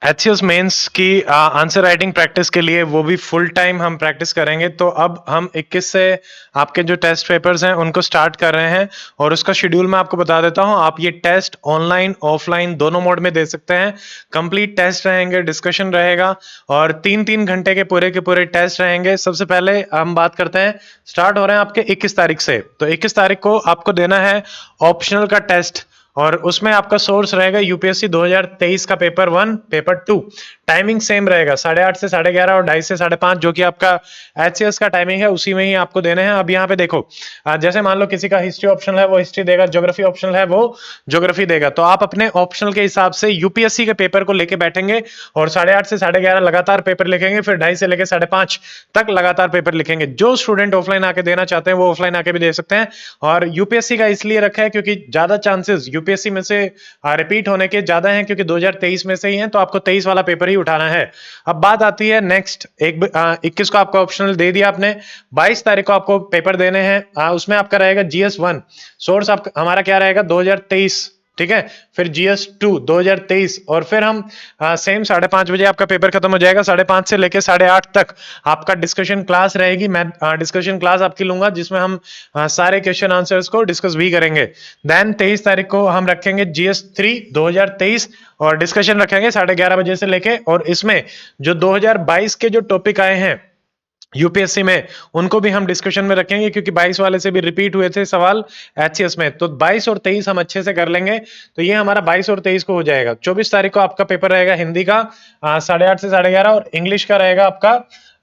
HCS mains की answer writing practice के लिए वो भी फुल टाइम हम प्रैक्टिस करेंगे। तो अब हम 21 से आपके जो टेस्ट पेपर्स हैं उनको स्टार्ट कर रहे हैं और उसका शेड्यूल मैं आपको बता देता हूं। आप ये टेस्ट ऑनलाइन ऑफलाइन दोनों मोड में दे सकते हैं। कंप्लीट टेस्ट रहेंगे, डिस्कशन रहेगा और 3-3 घंटे के पूरे टेस्ट रहेंगे। सबसे पहले हम बात करते हैं, स्टार्ट हो रहे हैं आपके 21 तारीख से। तो 21 तारीख को आपको देना है ऑप्शनल का टेस्ट और उसमें आपका सोर्स रहेगा यूपीएससी 2023 का पेपर 1 पेपर 2। टाइमिंग सेम रहेगा 8:30 से 11:30 और 2:30 से 5:30 जो कि आपका एचसीएस का टाइमिंग है, उसी में ही आपको देने हैं। अब यहाँ पे देखो, जैसे मान लो किसी का हिस्ट्री ऑप्शनल है वो हिस्ट्री देगा, ज्योग्राफी ऑप्शनल है वो ज्योग्राफी देगा। तो आप अपने ऑप्शनल के हिसाब से यूपीएससी के पेपर को लेके बैठेंगे और 8:30 से 11:30 लगातार पेपर लिखेंगे, फिर 2:30 से लेकर 5:30 तक लगातार पेपर लिखेंगे। जो स्टूडेंट ऑफलाइन आके देना चाहते हैं वो ऑफलाइन आके भी दे सकते हैं। और यूपीएससी का इसलिए रखा है क्योंकि ज्यादा चांसेस यूपीएससी में से रिपीट होने के ज्यादा हैं, क्योंकि 2023 में से ही है, तो आपको 23 वाला पेपर ही उठाना है। अब बात आती है नेक्स्ट, 21 को आपका ऑप्शनल दे दिया आपने, 22 तारीख को आपको पेपर देने हैं। उसमें आपका रहेगा जीएस 1, सोर्स आप हमारा क्या रहेगा 2023, ठीक है। फिर जीएस 2 2023 और फिर हम सेम 5:30 बजे आपका पेपर खत्म हो जाएगा। 5:30 से लेके 8:30 तक आपका डिस्कशन क्लास रहेगी। मैं डिस्कशन क्लास आपकी लूंगा जिसमें हम सारे क्वेश्चन आंसर्स को डिस्कस भी करेंगे। देन 23 तारीख को हम रखेंगे जीएस 3 2023 और डिस्कशन रखेंगे 11:30 बजे से लेके। और इसमें जो 2022 के जो टॉपिक आए हैं यूपीएससी में उनको भी हम डिस्कशन में रखेंगे, क्योंकि 22 वाले से भी रिपीट हुए थे सवाल एचसीएस में। तो 22 और 23 हम अच्छे से कर लेंगे। तो ये हमारा 22 और 23 को हो जाएगा। 24 तारीख को आपका पेपर रहेगा हिंदी का 8:30 से 11:30 और इंग्लिश का रहेगा आपका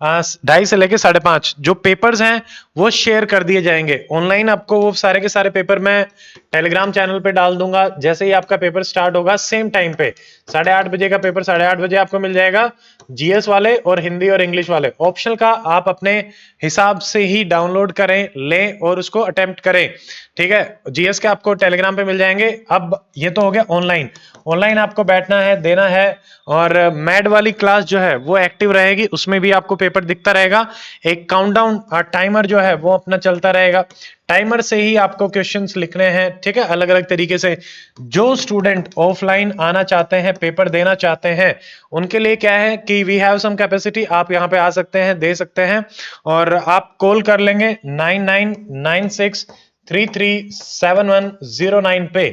2:30 से लेके 5:30। जो पेपर्स हैं वो शेयर कर दिए जाएंगे ऑनलाइन। आपको वो सारे के सारे पेपर मैं टेलीग्राम चैनल पे डाल दूंगा। जैसे ही आपका पेपर स्टार्ट होगा सेम टाइम पे 8:30 बजे का पेपर 8:30 बजे आपको मिल जाएगा, जीएस वाले और हिंदी और इंग्लिश वाले। ऑप्शनल का आप अपने हिसाब से ही डाउनलोड करें, लें और उसको अटेम्प्ट करें, ठीक है। जीएस के आपको टेलीग्राम पे मिल जाएंगे। अब ये तो हो गया ऑनलाइन। ऑनलाइन आपको बैठना है, देना है। और मैड वाली क्लास जो है वो एक्टिव रहेगी, उसमें भी आपको पेपर दिखता रहेगा। एक काउंटडाउन टाइमर जो है वो अपना चलता रहेगा। टाइमर से ही आपको क्वेश्चंस लिखने हैं, ठीक है, अलग अलग तरीके से। जो स्टूडेंट ऑफलाइन आना चाहते हैं, पेपर देना चाहते हैं, उनके लिए क्या है कि वी हैव सम कैपेसिटी, आप यहाँ पे आ सकते हैं, दे सकते हैं। और आप कॉल कर लेंगे 9996337109 पे।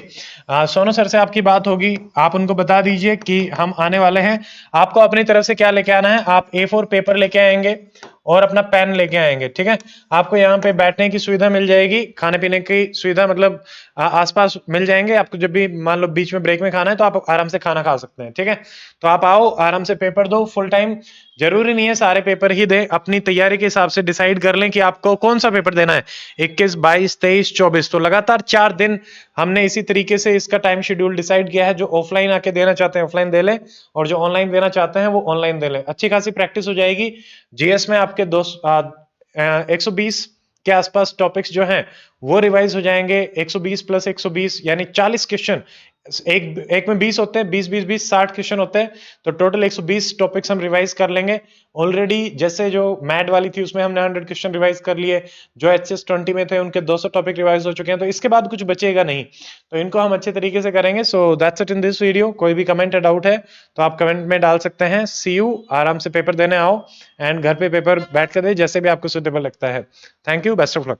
सोनू सर से आपकी बात होगी, आप उनको बता दीजिए कि हम आने वाले हैं। आपको अपनी तरफ से क्या लेके आना है, आप A4 पेपर लेके आएंगे और अपना पेन लेके आएंगे, ठीक है। आपको यहाँ पे बैठने की सुविधा मिल जाएगी, खाने पीने की सुविधा मतलब आसपास मिल जाएंगे। आपको जब भी मान लो बीच में ब्रेक में खाना है तो आप आराम से खाना खा सकते हैं, ठीक है। तो आप आओ, आराम से पेपर दो फुल टाइम। जरूरी नहीं है सारे पेपर ही दे, अपनी तैयारी के हिसाब से डिसाइड कर लें कि आपको कौन सा पेपर देना है, 21, 22, 23, 24। तो लगातार 4 दिन हमने इसी तरीके से इसका टाइम शेड्यूल डिसाइड किया है। जो ऑफलाइन आके देना चाहते हैं ऑफलाइन दे लें और जो ऑनलाइन देना चाहते हैं वो ऑनलाइन दे लें। अच्छी खासी प्रैक्टिस हो जाएगी। जीएस में आपके 120 के आसपास टॉपिक्स जो हैं वो रिवाइज हो जाएंगे। 120 + 120 यानी 40 क्वेश्चन। एक में 20 होते हैं, 20 60 क्वेश्चन होते हैं। तो टोटल 120 टॉपिक्स हम रिवाइज कर लेंगे। ऑलरेडी जैसे जो मैड वाली थी उसमें हमने 100 क्वेश्चन रिवाइज कर लिए, जो एचएस 20 में थे उनके 200 टॉपिक रिवाइज हो चुके हैं। तो इसके बाद कुछ बचेगा नहीं, तो इनको हम अच्छे तरीके से करेंगे। So that's it in this video. कोई भी कमेंट या डाउट है तो आप कमेंट में डाल सकते हैं। सी यू, आराम से पेपर देने आओ एंड घर पे पेपर बैठ कर दे, जैसे भी आपको सुटेबल लगता है। Thank you, best of luck.